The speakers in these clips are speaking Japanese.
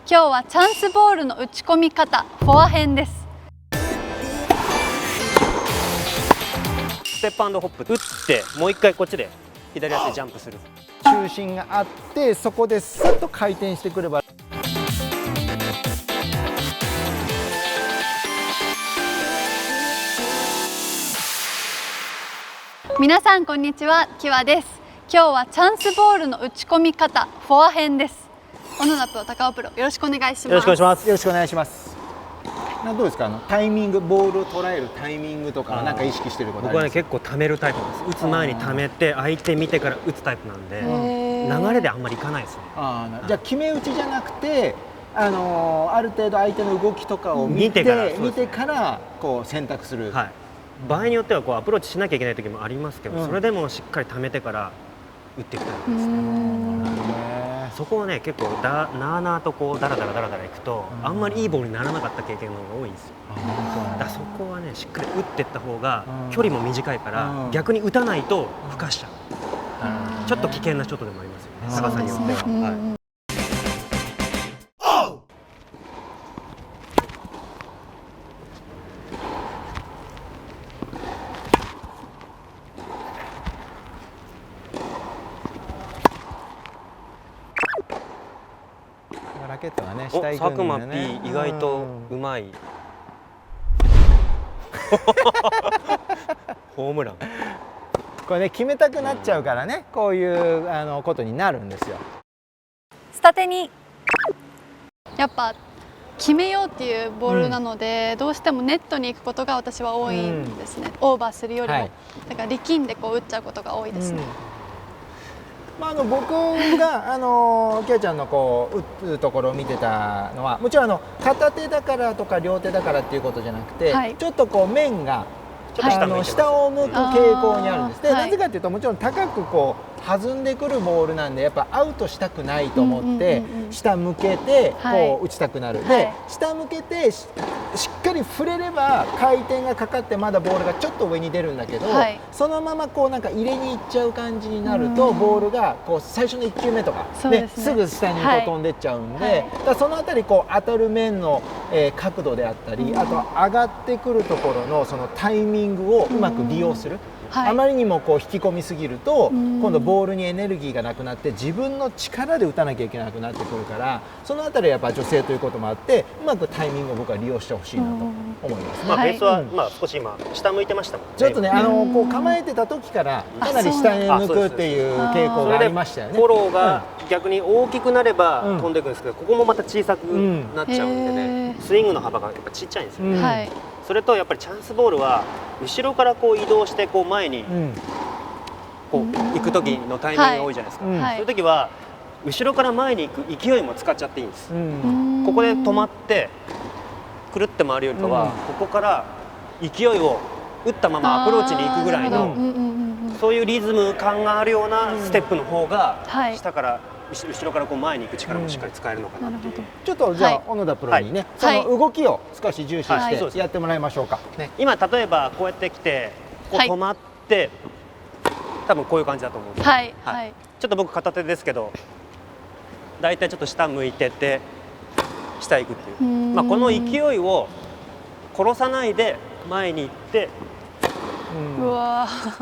今日はチャンスボールの打ち込み方、フォア編です。ステップ&ホップ打ってもう一回こっちで左足でジャンプする。中心があってそこでスッと回転してくれば。皆さんこんにちは、きわです。今日はチャンスボールの打ち込み方、フォア編です。小野田プロ、高尾プロ、よろしくお願いします。よろしくお願いします。よろしくお願いします。どうですか、タイミング、ボールを捉えるタイミングとかなんか意識してることあります？僕はね、結構貯めるタイプなんです。打つ前に貯めて相手見てから打つタイプなんで、流れであんまりいかないですね。じゃあ決め打ちじゃなくて、ある程度相手の動きとかを見てからこう選択する。はい、場合によってはこうアプローチしなきゃいけない時もありますけど、それでもしっかり貯めてから打っていくタイプですね。そこをね、結構なあなあとこうダラダラいくと、あんまりいいボールにならなかった経験の方が多いんですよ。だからそこはね、しっかり打っていった方が距離も短いから、逆に打たないとふかしちゃう。ちょっと危険なショットでもありますよね、高さによっては。ラケットがね、下行くんだよね。佐久間 P 意外とうまい。ホームラン。これね、決めたくなっちゃうからね、こういうことになるんですよ。スタテにやっぱ決めようっていうボールなので、どうしてもネットに行くことが私は多いんですね。オーバーするよりも、だから力んでこう打っちゃうことが多いですね。僕がきあちゃんのこう打つところを見てたのは、もちろん片手だからとか両手だからっていうことじゃなくて、ちょっとこう面が下を向く傾向にあるんです。で、なぜかというと、もちろん高くこう弾んでくるボールなんで、やっぱアウトしたくないと思って下向けてこう打ちたくなる。で、下向けてしっかり触れれば回転がかかってまだボールがちょっと上に出るんだけど、そのままこうなんか入れにいっちゃう感じになると、ボールがこう最初の1球目とかすぐ下にこう飛んでっちゃうんで、だからそのあたりこう当たる面の角度であったり、あと上がってくるところのそのタイミングをうまく利用する。あまりにもこう引き込みすぎると、今度ボールにエネルギーがなくなって自分の力で打たなきゃいけなくなってくるから、そのあたりはやっぱ女性ということもあって、うまくタイミングを僕は利用してほしいなと思います。ベースは少し今下向いてましたもんね。ちょっとね、こう構えてた時からかなり下に向くっていう傾向がありましたよね。フォローが逆に大きくなれば飛んでいくんですけど、ここもまた小さくなっちゃうんでね、スイングの幅がやっぱちっちゃいんですよね。それとやっぱりチャンスボールは後ろからこう移動してこう前にこう行く時のタイミングが多いじゃないですか。そういう時は後ろから前に行く勢いも使っちゃっていいんです。ここで止まってくるって回るよりかは、ここから勢いを打ったままアプローチに行くぐらいの、そういうリズム感があるようなステップの方が、下から後ろからこう前に行く力もしっかり使えるのかなっていう。ちょっとじゃあ小野田プロにね、その動きを少し重視してやってもらいましょうか。今例えばこうやってきてこう止まって、多分こういう感じだと思うんです。ちょっと僕片手ですけど、だいたいちょっと下向いてて下行くっていう、この勢いを殺さないで前に行って、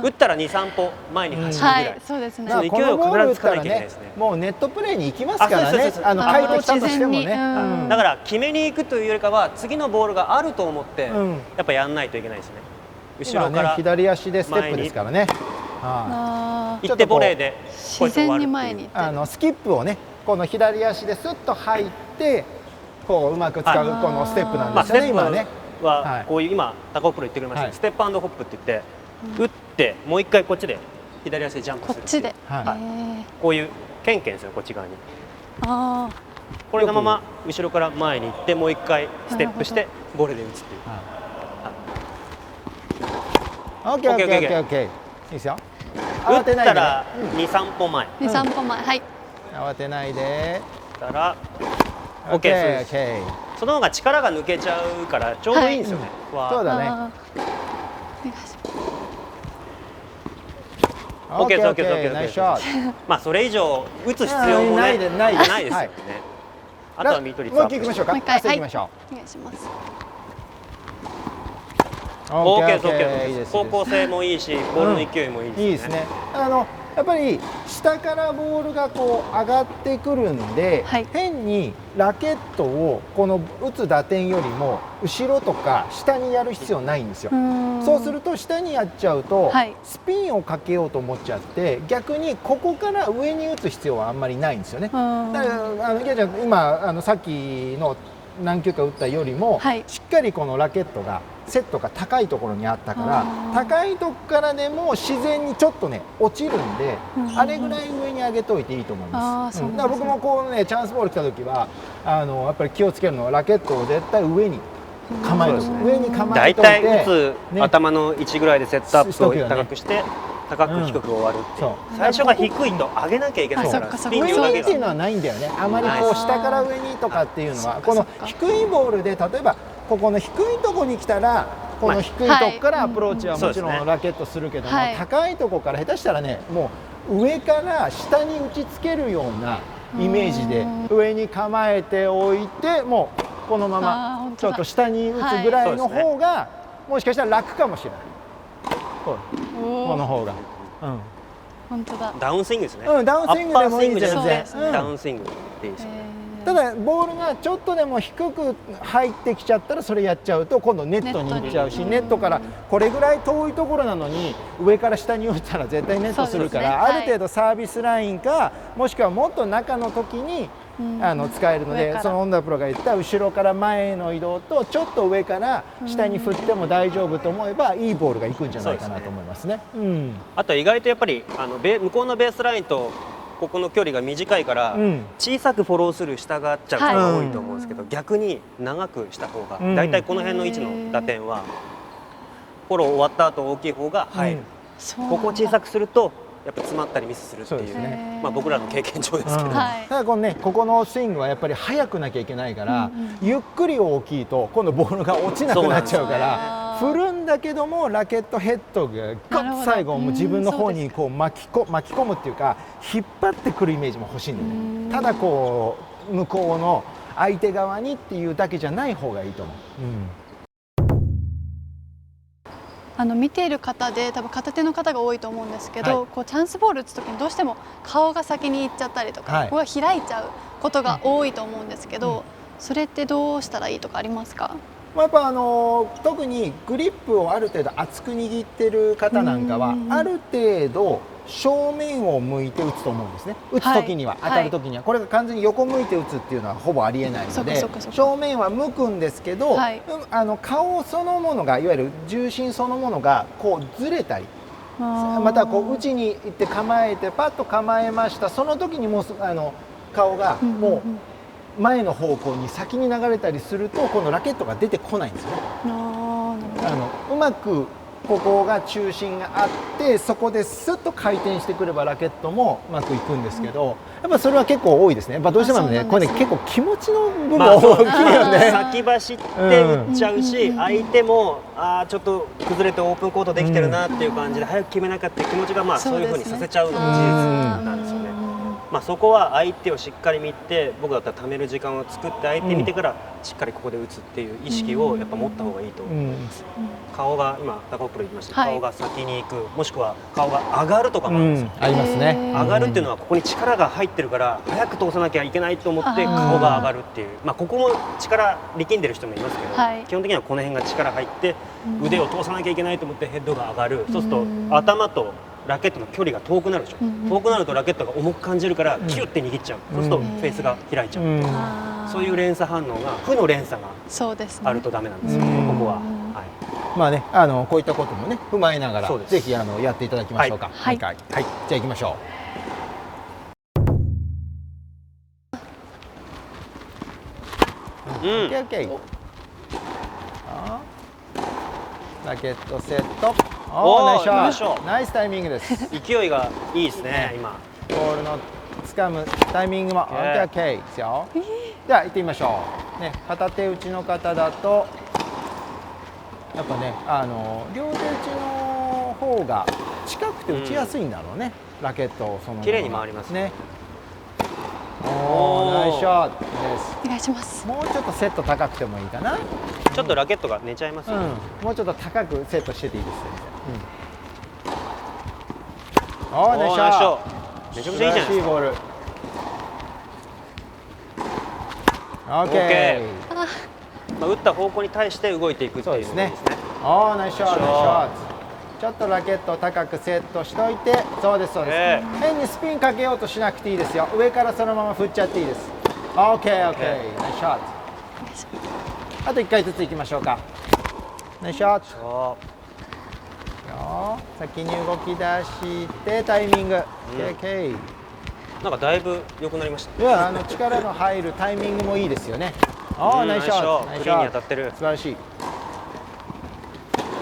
打ったら2、3歩前に走るぐらい。そうですね。勢いを必ずつかなきゃいけないですね。もうネットプレーに行きますからね。回転したとしてもね。だから決めに行くというよりかは、次のボールがあると思ってやっぱやんないといけないですね。後ろから左足でステップですからね。行ってボレーで自然に前にスキップをね、この左足ですっと入ってこううまく使うこのステップなんですよね。今ねはこういう今高尾プロ言ってくれました、ステップ&ホップって言って、打ってもう一回こっちで左足でジャンプする。こっちでこういうケンケンですよ、こっち側に。これのまま後ろから前に行ってもう一回ステップしてボレーで打つっていう。オッケーオッケーオッケーオッケー、いいですよ。打ったら2、3歩前。2、3歩前、はい。慌てないで。たら OK です。その方が力が抜けちゃうからちょうどいいんですよね。そうだね。OK です OK です OK です。まあそれ以上打つ必要もねないですよね。あとはミート率もう一回いきましょうか。もう一回ラストいきましょお願いします。う。オーケー OK です。いいです。方向性もいいし、ボールの勢いもいいですね。いいですね。やっぱり下からボールがこう上がってくるんで、はい変にラケットをこの打つ打点よりも後ろとか下にやる必要ないんですよ。そうすると下にやっちゃうと、はい、スピンをかけようと思っちゃって逆にここから上に打つ必要はあんまりないんですよね。だから池ちゃん今さっきの何球か打ったよりも、はい、しっかりこのラケットがセットが高いところにあったから高いとこからでも自然にちょっとね落ちるんで、あれぐらい上に上げといていいと思います。だから僕もこうねチャンスボール来た時はやっぱり気をつけるのはラケットを絶対上に構える、上に構えといて、大体打つ、ね、頭の位置ぐらいでセットアップを高くして、高く低く終わるっていう、最初が低いと上げなきゃいけないからスピン量だけが上にっていうのはないんだよね。あまりこう下から上にとかっていうのはこの低いボールで例えばここの低いところに来たらこの低いところからアプローチはもちろんラケットするけども、高いところから下手したらねもう上から下に打ちつけるようなイメージで上に構えておいてもうこのままちょっと下に打つぐらいの方がもしかしたら楽かもしれない。この方が、本当だ。ダウンスイングですね。ダウンスイングでもいい全然。ダウンスイングでいいですね。ただボールがちょっとでも低く入ってきちゃったらそれやっちゃうと今度ネットに行っちゃうし、ネットからこれぐらい遠いところなのに上から下に打ったら絶対ネットするから、ある程度サービスラインかもしくはもっと中の時に使えるので、その本田プロが言った後ろから前への移動とちょっと上から下に振っても大丈夫と思えばいいボールがいくんじゃないかなと思いますね。あと意外とやっぱり向こうのベースラインとここの距離が短いから、小さくフォローする下がっちゃう人が多いと思うんですけど、逆に長くした方が、だいたいこの辺の位置の打点はフォロー終わった後大きい方が入る、ここを小さくするとやっぱ詰まったりミスするっていう、まあ僕らの経験上ですけど、ただこのねここのスイングはやっぱり速くなきゃいけないから、ゆっくり大きいと今度ボールが落ちなくなっちゃうから。振るんだけどもラケットヘッドがガッと最後も自分の方にこう巻き込むっていうか引っ張ってくるイメージも欲しいんだよね。ただこう向こうの相手側にっていうだけじゃない方がいいと思う。見ている方で多分片手の方が多いと思うんですけど、こうチャンスボール打つ時にどうしても顔が先に行っちゃったりとか、ここが開いちゃうことが多いと思うんですけど、それってどうしたらいいとかありますか？やっぱ特にグリップをある程度厚く握ってる方なんかはある程度正面を向いて打つと思うんですね。打つ時には、当たる時にはこれが完全に横向いて打つっていうのはほぼありえないので正面は向くんですけど、顔そのものがいわゆる重心そのものがこうずれたりまたこう打ちに行って構えてパッと構えました。その時にもう顔がもう前の方向に先に流れたりするとこのラケットが出てこないんですよね。うまくここが中心があってそこでスッと回転してくればラケットもうまくいくんですけど、やっぱそれは結構多いですね。やっぱどうしてもねこれね結構気持ちの部分大きいよね。先走って打っちゃうし、相手もちょっと崩れてオープンコートできてるなっていう感じで早く決めなきゃっていう気持ちがそういうふうにさせちゃうのも事実なんですよね。そこは相手をしっかり見て、僕だったら貯める時間を作って相手見てからしっかりここで打つっていう意識をやっぱ持った方がいいと思います。顔が今高尾プロ言いましたけど、顔が先に行く、もしくは顔が上がるとかもあるんですよ。ありますね。上がるっていうのはここに力が入ってるから早く通さなきゃいけないと思って顔が上がるっていう、ここも力力んでる人もいますけど、基本的にはこの辺が力入って腕を通さなきゃいけないと思ってヘッドが上がる。そうすると頭とラケットの距離が遠くなるでしょ。遠くなるとラケットが重く感じるからキュッて握っちゃう。そうするとフェースが開いちゃう。そういう連鎖反応が負の連鎖があるとダメなんですよ。ここは。まあねこういったこともね踏まえながらぜひやっていただきましょうか。はい。じゃあ行きましょう。OK。ラケットセット。ナイスショット。ナイスタイミングです。勢いがいいですね今。ボールの掴むタイミングも OK ですよ。では行ってみましょう。ね片手打ちの方だとやっぱね両手打ちの方が近くて打ちやすいんだろうね。ラケットをその綺麗に回りますね。ナイスショットです。お願いします。もうちょっとセット高くてもいいかな。ちょっとラケットが寝ちゃいますよね。もうちょっと高くセットしてていいですよ。ナイスショット。めちゃめちゃいいじゃないですか。いいボール。オッケー。打った方向に対して動いていくっていうですね。ナイスショット、ナイスショット。ちょっとラケットを高くセットしといて、そうですそうです。変にスピンかけようとしなくていいですよ。上からそのまま振っちゃっていいです。オッケーオッケー、ナイスショット。あと1回ずついきましょうか。ナイスショット。先に動き出してタイミング。なんかだいぶ良くなりました。いや、力の入るタイミングもいいですよね。ナイスショット。クリーンに当たってる。素晴らしい。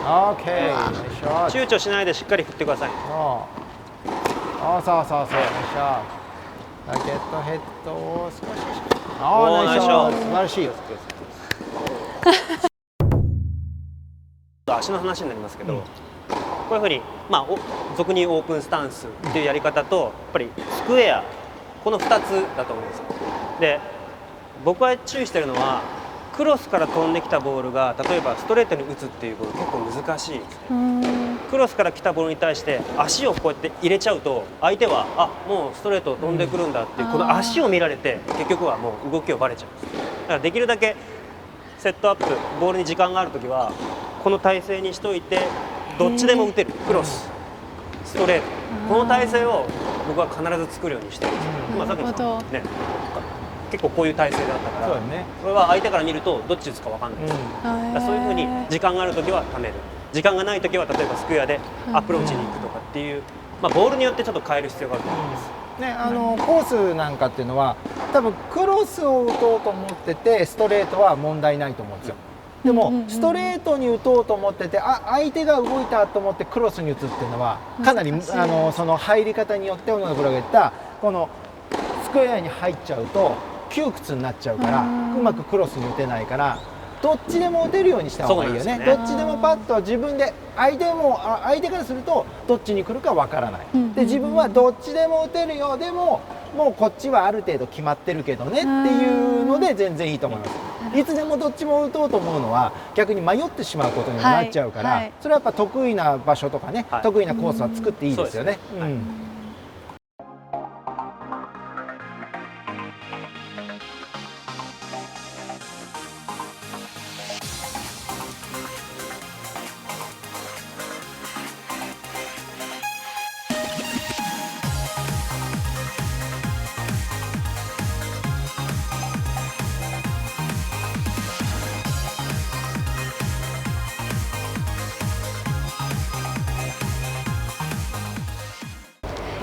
オッケー。ナイスショット。躊躇しないでしっかり振ってください。そうそうそう、ナイスショット。ラケットヘッドを少し。ナイスショット。素晴らしい。足の話になりますけど、こういうふうに、俗にオープンスタンスっていうやり方と、やっぱりスクエア、この2つだと思うんですよ。で、僕は注意してるのは、クロスから飛んできたボールが例えばストレートに打つっていうボール結構難しいですね。クロスから来たボールに対して足をこうやって入れちゃうと、相手はもうストレート飛んでくるんだっていう、この足を見られて結局はもう動きをバレちゃうんです。だからできるだけセットアップ、ボールに時間があるときはこの体勢にしといて、どっちでも打てる、クロス、ストレート、この体勢を僕は必ず作るようにしてるんですよ。さっきのね、結構こういう体勢だったから、これは相手から見るとどっち打つか分かんないです。そういうふうに時間があるときはためる、時間がないときは例えばスクエアでアプローチに行くとかっていう、ボールによってちょっと変える必要があると思います。コースなんかっていうのは多分クロスを打とうと思っててストレートは問題ないと思うんですよ。でもストレートに打とうと思ってて、相手が動いたと思ってクロスに打つっていうのはかなりその入り方によって小野プロが言ったこのスクエアに入っちゃうと窮屈になっちゃうからうまくクロスに打てないから、どっちでも打てるようにした方がいいよね。どっちでもパッと自分で、相手からするとどっちに来るかわからない。で自分はどっちでも打てるよ、でももうこっちはある程度決まってるけどねっていうので全然いいと思います。いつでもどっちも打とうと思うのは逆に迷ってしまうことになっちゃうから、それはやっぱ得意な場所とかね、得意なコースは作っていいですよね。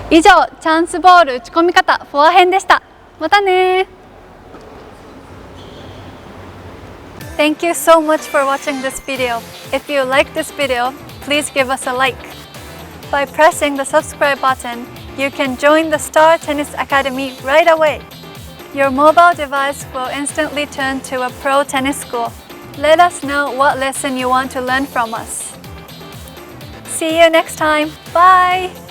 以上、チャンスボール打ち込み方フォア編でした。またね。Thank you so much for watching this video. If you like this video, please give us a like. By pressing the subscribe button, you can join the Star Tennis Academy right away. Your mobile device will instantly turn to a pro tennis school. Let us know what lesson you want to learn from us. See you next time. Bye!